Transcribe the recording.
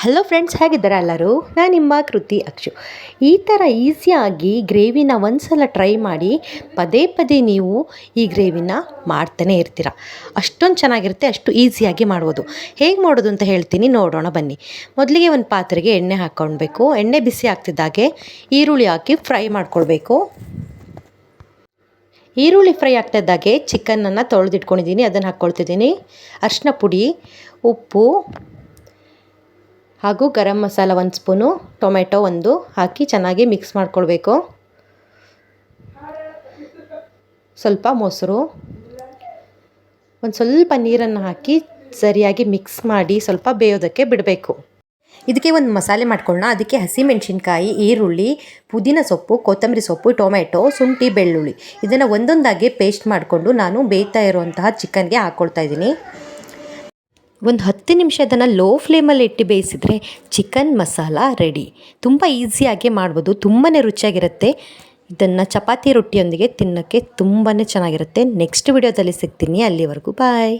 Hello friends, ಹೇಗಿದ್ದಾರೆ ಎಲ್ಲರೂ? ನಾನು ನಿಮ್ಮ ಕೃತಿ ಅಕ್ಷು. ಈ ಥರ ಈಸಿಯಾಗಿ ಗ್ರೇವಿನ ಒಂದ್ಸಲ ಟ್ರೈ ಮಾಡಿ, ಪದೇ ಪದೇ ನೀವು ಈ ಗ್ರೇವಿನ ಮಾಡ್ತಾನೆ ಇರ್ತೀರ. ಅಷ್ಟೊಂದು ಚೆನ್ನಾಗಿರುತ್ತೆ, ಅಷ್ಟು ಈಸಿಯಾಗಿ ಮಾಡ್ಬೋದು. ಹೇಗೆ ಮಾಡೋದು ಅಂತ ಹೇಳ್ತೀನಿ, ನೋಡೋಣ ಬನ್ನಿ. ಮೊದಲಿಗೆ ಒಂದು ಪಾತ್ರೆಗೆ ಎಣ್ಣೆ ಹಾಕ್ಕೊಳ್ಬೇಕು. ಎಣ್ಣೆ ಬಿಸಿ ಆಗ್ತಿದ್ದಾಗೆ ಈರುಳ್ಳಿ ಹಾಕಿ ಫ್ರೈ ಮಾಡ್ಕೊಳ್ಬೇಕು. ಈರುಳ್ಳಿ ಫ್ರೈ ಆಗ್ತಿದ್ದಾಗೆ ಚಿಕನನ್ನು ತೊಳೆದಿಟ್ಕೊಂಡಿದ್ದೀನಿ, ಅದನ್ನು ಹಾಕ್ಕೊಳ್ತಿದ್ದೀನಿ. ಅರಿಶಿನ ಪುಡಿ, ಉಪ್ಪು ಹಾಗೂ ಗರಂ ಮಸಾಲ 1 ಸ್ಪೂನು, ಟೊಮೆಟೊ 1 ಹಾಕಿ ಚೆನ್ನಾಗಿ ಮಿಕ್ಸ್ ಮಾಡ್ಕೊಳ್ಬೇಕು. ಸ್ವಲ್ಪ ಮೊಸರು, ಒಂದು ಸ್ವಲ್ಪ ನೀರನ್ನು ಹಾಕಿ ಸರಿಯಾಗಿ ಮಿಕ್ಸ್ ಮಾಡಿ ಸ್ವಲ್ಪ ಬೇಯೋದಕ್ಕೆ ಬಿಡಬೇಕು. ಇದಕ್ಕೆ ಒಂದು ಮಸಾಲೆ ಮಾಡ್ಕೊಳ್ಳೋಣ. ಅದಕ್ಕೆ ಹಸಿಮೆಣಸಿನ್ಕಾಯಿ, ಈರುಳ್ಳಿ, ಪುದೀನ ಸೊಪ್ಪು, ಕೊತ್ತಂಬರಿ ಸೊಪ್ಪು, ಟೊಮೆಟೊ, ಶುಂಠಿ, ಬೆಳ್ಳುಳ್ಳಿ ಇದನ್ನು ಒಂದೊಂದಾಗಿ ಪೇಸ್ಟ್ ಮಾಡಿಕೊಂಡು ನಾನು ಬೇಯ್ತಾ ಇರುವಂತಹ ಚಿಕನ್ಗೆ ಹಾಕ್ಕೊಳ್ತಾ ಇದ್ದೀನಿ. ಒಂದು 10 ನಿಮಿಷ ಅದನ್ನು ಲೋ ಫ್ಲೇಮಲ್ಲಿ ಇಟ್ಟು ಬೇಯಿಸಿದರೆ ಚಿಕನ್ ಮಸಾಲ ರೆಡಿ. ತುಂಬ ಈಸಿಯಾಗಿ ಮಾಡ್ಬೋದು, ತುಂಬಾ ರುಚಿಯಾಗಿರುತ್ತೆ. ಇದನ್ನು ಚಪಾತಿ ರೊಟ್ಟಿಯೊಂದಿಗೆ ತಿನ್ನೋಕ್ಕೆ ತುಂಬಾ ಚೆನ್ನಾಗಿರುತ್ತೆ. ನೆಕ್ಸ್ಟ್ ವಿಡಿಯೋದಲ್ಲಿ ಸಿಗ್ತೀನಿ. ಅಲ್ಲಿವರೆಗೂ ಬಾಯ್.